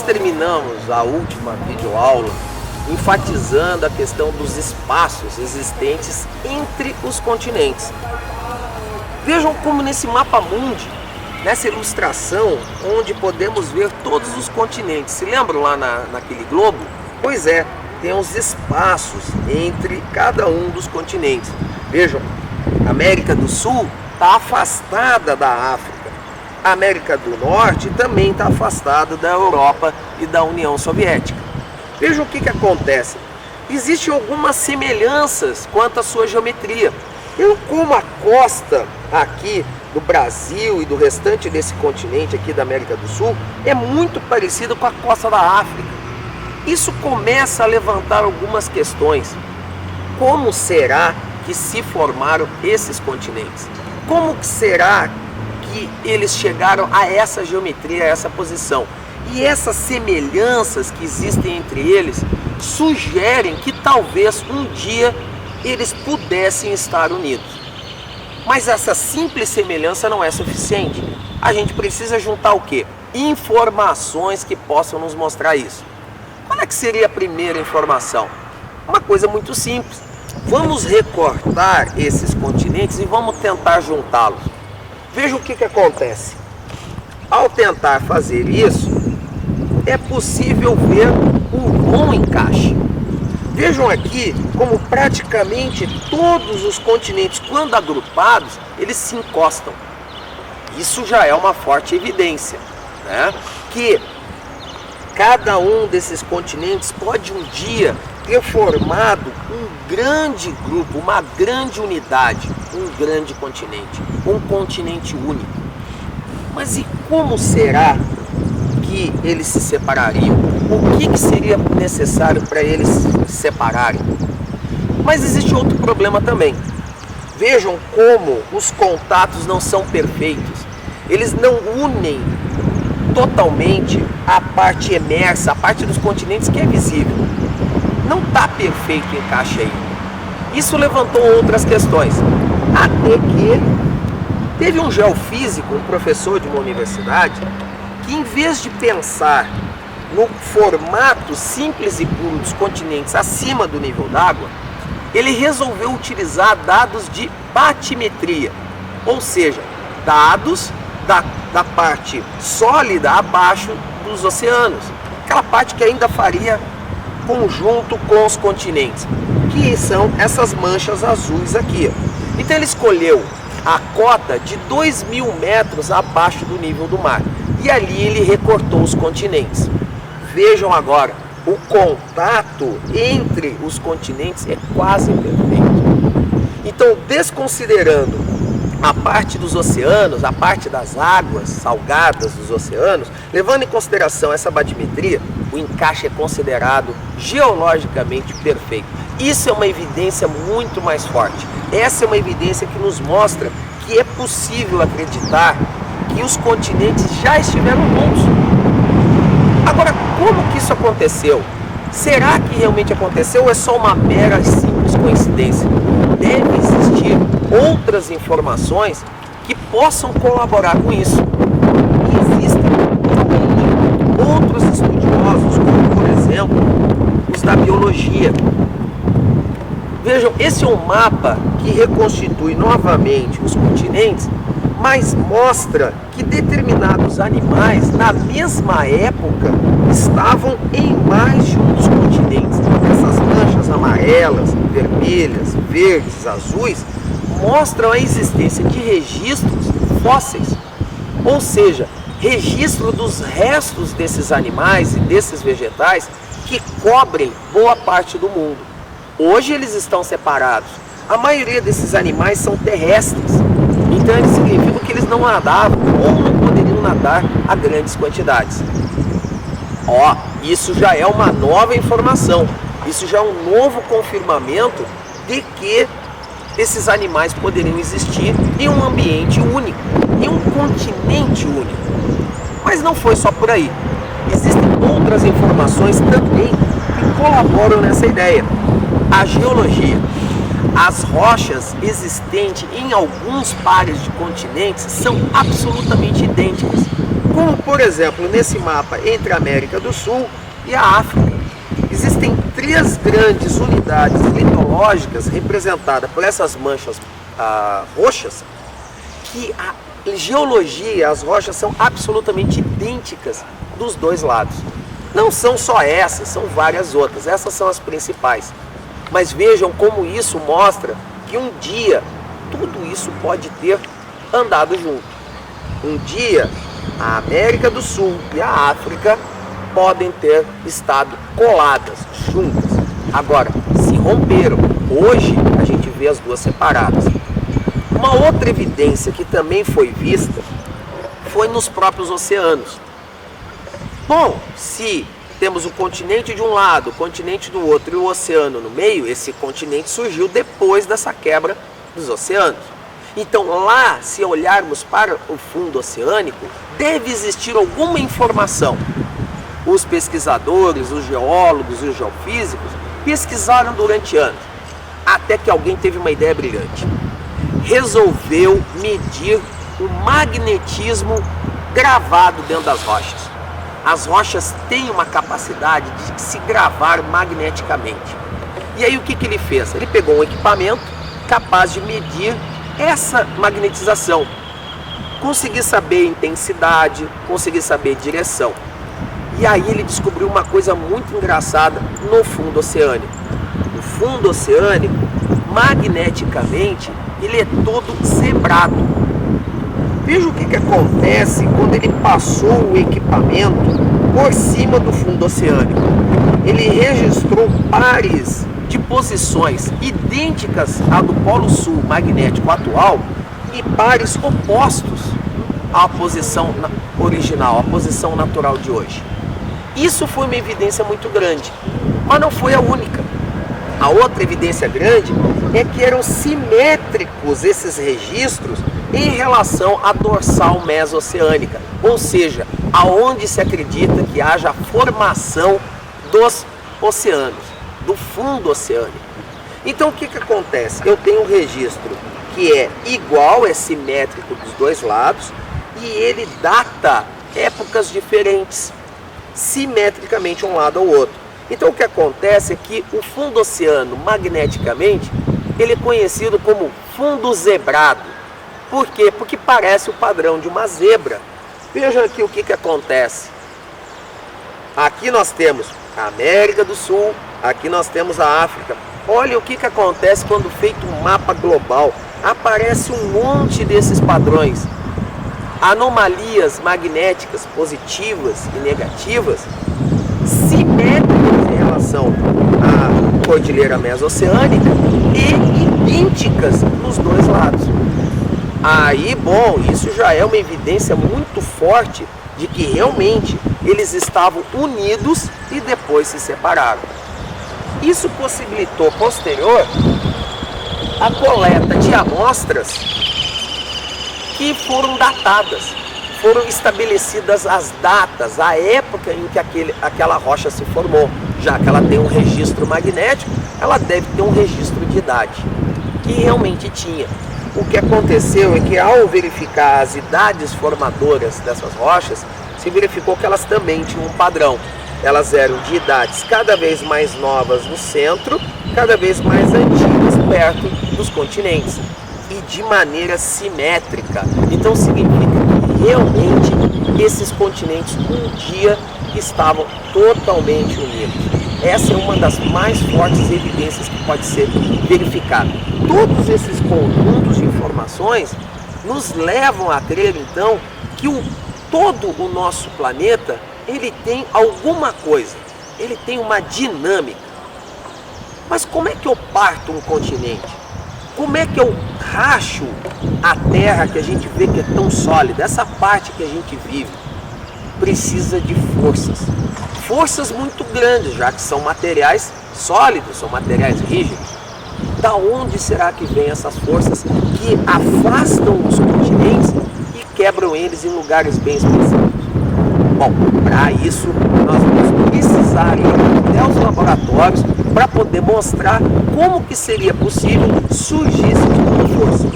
terminamos a última videoaula enfatizando a questão dos espaços existentes entre os continentes. Vejam como nesse mapa mundi, nessa ilustração, onde podemos ver todos os continentes. Se lembram lá naquele globo? Pois é, tem os espaços entre cada um dos continentes. Vejam, a América do Sul está afastada da África. A América do Norte também está afastada da Europa e da União Soviética. Vejam o que acontece. Existem algumas semelhanças quanto à sua geometria. Como a costa aqui do Brasil e do restante desse continente aqui da América do Sul é muito parecida com a costa da África. Isso começa a levantar algumas questões. Como será que se formaram esses continentes? Como será que eles chegaram a essa geometria, a essa posição? E essas semelhanças que existem entre eles sugerem que talvez um dia eles pudessem estar unidos. Mas essa simples semelhança não é suficiente. A gente precisa juntar o quê? Informações que possam nos mostrar isso. Qual é que seria a primeira informação? Uma coisa muito simples. Vamos recortar esses continentes e vamos tentar juntá-los. Veja o que acontece. Ao tentar fazer isso, é possível ver um bom encaixe. Vejam aqui como praticamente todos os continentes, quando agrupados, eles se encostam. Isso já é uma forte evidência, né? Que cada um desses continentes pode um dia ter formado um grande grupo, uma grande unidade, um grande continente, um continente único. Mas e como será que eles se separariam? O que seria necessário para eles se separarem? Mas existe outro problema também. Vejam como os contatos não são perfeitos. Eles não unem totalmente a parte emersa, a parte dos continentes que é visível. Não está perfeito o encaixe aí. Isso levantou outras questões. Até que teve um geofísico, um professor de uma universidade, que em vez de pensar no formato simples e puro dos continentes acima do nível d'água, ele resolveu utilizar dados de batimetria, ou seja, dados da parte sólida abaixo dos oceanos, aquela parte que ainda faria conjunto com os continentes, que são essas manchas azuis aqui. Então ele escolheu a cota de 2.000 metros abaixo do nível do mar. E ali ele recortou os continentes. Vejam agora, o contato entre os continentes é quase perfeito. Então, desconsiderando a parte dos oceanos, a parte das águas salgadas dos oceanos, levando em consideração essa batimetria, o encaixe é considerado geologicamente perfeito. Isso é uma evidência muito mais forte. Essa é uma evidência que nos mostra que é possível acreditar que os continentes já estiveram juntos. Agora, como que isso aconteceu? Será que realmente aconteceu ou é só uma mera simples coincidência? Deve existir outras informações que possam colaborar com isso. E existem também outros estudiosos, como por exemplo, os da biologia. Vejam, esse é um mapa que reconstitui novamente os continentes, mas mostra que determinados animais, na mesma época, estavam em mais de um dos continentes. Essas manchas amarelas, vermelhas, verdes, azuis, mostram a existência de registros fósseis, ou seja, registro dos restos desses animais e desses vegetais que cobrem boa parte do mundo. Hoje eles estão separados. A maioria desses animais são terrestres. Então eles significam que eles não nadavam ou não poderiam nadar a grandes quantidades. Isso já é uma nova informação. Isso já é um novo confirmamento de que esses animais poderiam existir em um ambiente único, em um continente único. Mas não foi só por aí. Existem outras informações também que colaboram nessa ideia. A geologia. As rochas existentes em alguns pares de continentes são absolutamente idênticas. Como, por exemplo, nesse mapa entre a América do Sul e a África, existem 3 grandes unidades litológicas representadas por essas manchas roxas, que a geologia, as rochas são absolutamente idênticas dos 2 lados. Não são só essas, são várias outras. Essas são as principais. Mas vejam como isso mostra que um dia tudo isso pode ter andado junto. Um dia a América do Sul e a África podem ter estado coladas, juntas. Agora, se romperam. Hoje a gente vê as 2 separadas. Uma outra evidência que também foi vista foi nos próprios oceanos. Bom, se temos o continente de um lado, o continente do outro e o oceano no meio, esse continente surgiu depois dessa quebra dos oceanos. Então lá, se olharmos para o fundo oceânico, deve existir alguma informação. Os pesquisadores, os geólogos, os geofísicos pesquisaram durante anos, até que alguém teve uma ideia brilhante. Resolveu medir o magnetismo gravado dentro das rochas. As rochas têm uma capacidade de se gravar magneticamente. E aí o que ele fez? Ele pegou um equipamento capaz de medir essa magnetização. Conseguir saber intensidade, conseguir saber direção. E aí ele descobriu uma coisa muito engraçada no fundo oceânico. O fundo oceânico, magneticamente, ele é todo zebrado. Veja o que acontece quando ele passou o equipamento por cima do fundo oceânico. Ele registrou pares de posições idênticas à do Polo Sul magnético atual e pares opostos à posição original, à posição natural de hoje. Isso foi uma evidência muito grande, mas não foi a única. A outra evidência grande é que eram simétricos esses registros em relação à dorsal mesoceânica, ou seja, aonde se acredita que haja a formação dos oceanos, do fundo oceânico. Então o que acontece? Eu tenho um registro que é igual, é simétrico dos 2 lados, e ele data épocas diferentes, simetricamente um lado ao outro. Então o que acontece é que o fundo oceano, magneticamente, ele é conhecido como fundo zebrado. Por quê? Porque parece o padrão de uma zebra. Vejam aqui o que acontece. Aqui nós temos a América do Sul, aqui nós temos a África. Olha o que acontece quando feito um mapa global. Aparece um monte desses padrões. Anomalias magnéticas positivas e negativas, simétricas em relação à cordilheira mesoceânica e idênticas nos 2 lados. Aí, bom, isso já é uma evidência muito forte de que realmente eles estavam unidos e depois se separaram. Isso possibilitou, posterior, a coleta de amostras que foram datadas, foram estabelecidas as datas, a época em que aquela rocha se formou. Já que ela tem um registro magnético, ela deve ter um registro de idade, que realmente tinha. O que aconteceu é que ao verificar as idades formadoras dessas rochas, se verificou que elas também tinham um padrão. Elas eram de idades cada vez mais novas no centro, cada vez mais antigas perto dos continentes. E de maneira simétrica. Então significa que realmente esses continentes um dia estavam totalmente unidos. Essa é uma das mais fortes evidências que pode ser verificada. Todos esses conjuntos de informações nos levam a crer então que todo o nosso planeta ele tem alguma coisa, ele tem uma dinâmica. Mas como é que eu parto um continente? Como é que eu racho a terra que a gente vê que é tão sólida? Essa parte que a gente vive precisa de forças. Forças muito grandes, já que são materiais sólidos, são materiais rígidos. Da onde será que vêm essas forças que afastam os continentes e quebram eles em lugares bem específicos? Bom, para isso nós vamos precisar ir até os laboratórios para poder mostrar como que seria possível surgir esse tipo de força.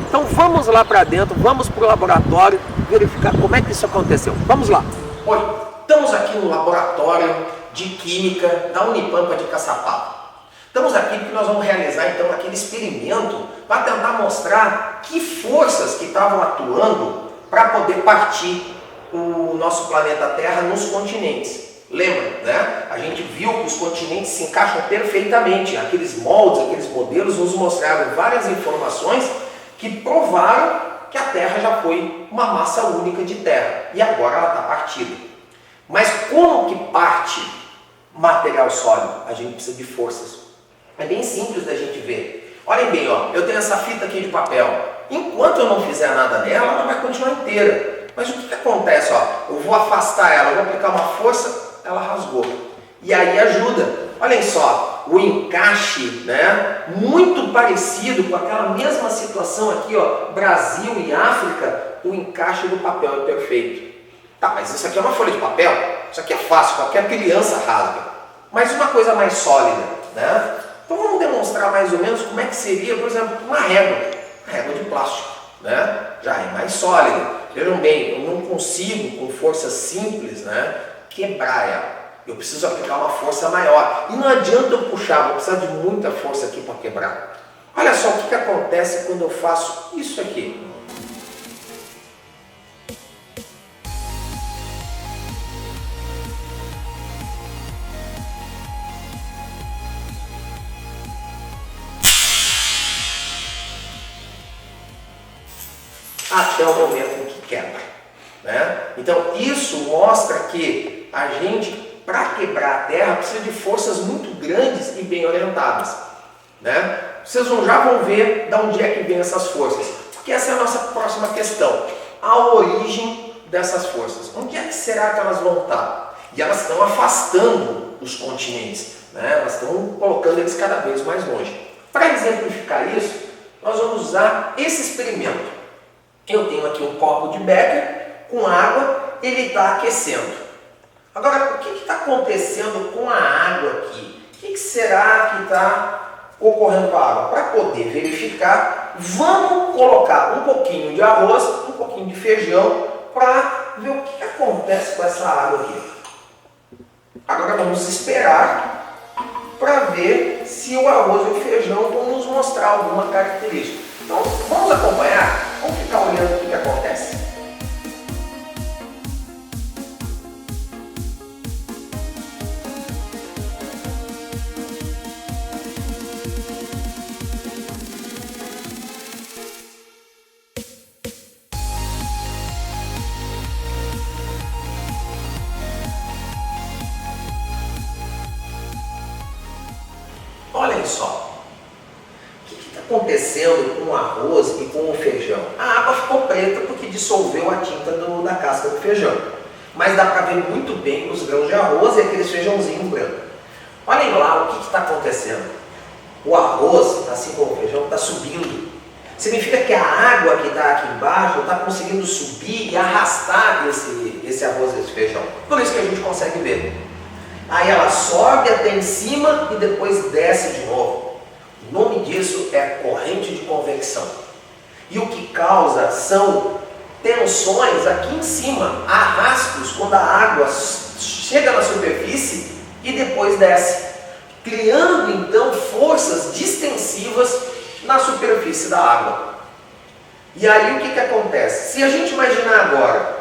Então vamos lá para dentro, vamos para o laboratório, verificar como é que isso aconteceu. Vamos lá. Oi, estamos aqui no laboratório de Química da Unipampa de Caçapava. Estamos aqui porque nós vamos realizar então aquele experimento para tentar mostrar que forças que estavam atuando para poder partir o nosso planeta Terra nos continentes. Lembra, né? A gente viu que os continentes se encaixam perfeitamente. Aqueles moldes, aqueles modelos nos mostraram várias informações que provaram que a Terra já foi uma massa única de terra e agora ela está partida. Mas como que parte material sólido? A gente precisa de forças. É bem simples da gente ver. Olhem bem, ó, eu tenho essa fita aqui de papel. Enquanto eu não fizer nada nela, ela vai continuar inteira. Mas o que acontece? Ó, eu vou afastar ela, eu vou aplicar uma força, ela rasgou. E aí ajuda. Olhem só, o encaixe, né, muito parecido com aquela mesma situação aqui, ó, Brasil e África, o encaixe do papel é perfeito. Tá, mas isso aqui é uma folha de papel? Isso aqui é fácil, qualquer criança rasga. Mas uma coisa mais sólida, né? Então vamos demonstrar mais ou menos como é que seria, por exemplo, uma régua de plástico, né? Já é mais sólida. Vejam bem, eu não consigo com força simples, né, quebrar ela. Eu preciso aplicar uma força maior. E não adianta eu puxar, vou precisar de muita força aqui para quebrar. Olha só o que acontece quando eu faço isso aqui. Até o momento em que quebra, né? Então isso mostra que a gente, para quebrar a Terra, precisa de forças muito grandes e bem orientadas, né? Vocês já vão ver de onde é que vem essas forças, porque essa é a nossa próxima questão, a origem dessas forças. Onde é que será que elas vão estar? E elas estão afastando os continentes, né? Elas estão colocando eles cada vez mais longe. Para exemplificar isso, nós vamos usar esse experimento. Eu tenho aqui um copo de Becker com água, ele está aquecendo. Agora, o que está acontecendo com a água aqui? O que será que está ocorrendo com a água? Para poder verificar, vamos colocar um pouquinho de arroz, um pouquinho de feijão, para ver o que acontece com essa água aqui. Agora vamos esperar para ver se o arroz e o feijão vão nos mostrar alguma característica. Então, vamos acompanhar? Vamos ficar olhando o que acontece. Olhem só. Acontecendo com o arroz e com o feijão? A água ficou preta porque dissolveu a tinta da casca do feijão. Mas dá para ver muito bem os grãos de arroz e aqueles feijãozinhos brancos. Olhem lá o que está acontecendo. O arroz, assim como o feijão, está subindo. Significa que a água que está aqui embaixo está conseguindo subir e arrastar esse arroz e esse feijão. Por isso que a gente consegue ver. Aí ela sobe até em cima e depois desce de novo. O nome disso é corrente de convecção. E o que causa são tensões aqui em cima, arrastos, quando a água chega na superfície e depois desce, criando então forças distensivas na superfície da água. E aí o que acontece? Se a gente imaginar agora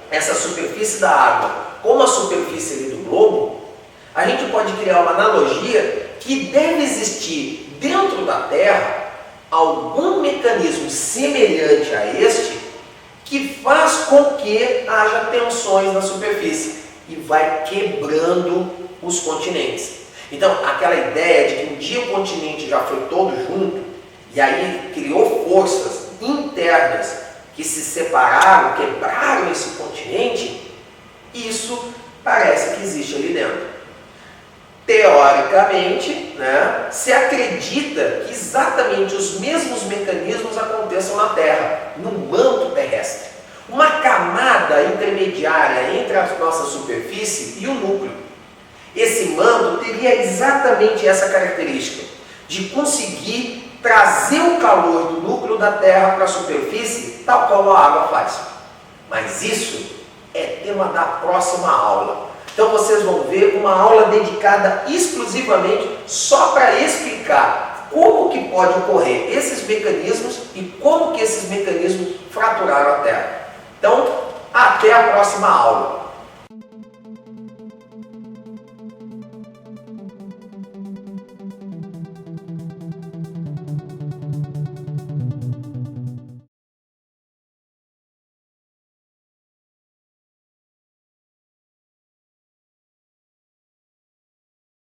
essa superfície da água como a superfície ali do globo, a gente pode criar uma analogia que deve existir dentro da Terra algum mecanismo semelhante a este que faz com que haja tensões na superfície e vai quebrando os continentes. Então, aquela ideia de que um dia o continente já foi todo junto e aí criou forças internas que se separaram, quebraram esse continente, isso parece que existe ali dentro. Teoricamente, né, se acredita que exatamente os mesmos mecanismos aconteçam na Terra, no manto terrestre. Uma camada intermediária entre a nossa superfície e o núcleo. Esse manto teria exatamente essa característica, de conseguir trazer o calor do núcleo da Terra para a superfície, tal como a água faz. Mas isso é tema da próxima aula. Então vocês vão ver uma aula dedicada exclusivamente só para explicar como que pode ocorrer esses mecanismos e como que esses mecanismos fraturaram a Terra. Então, até a próxima aula.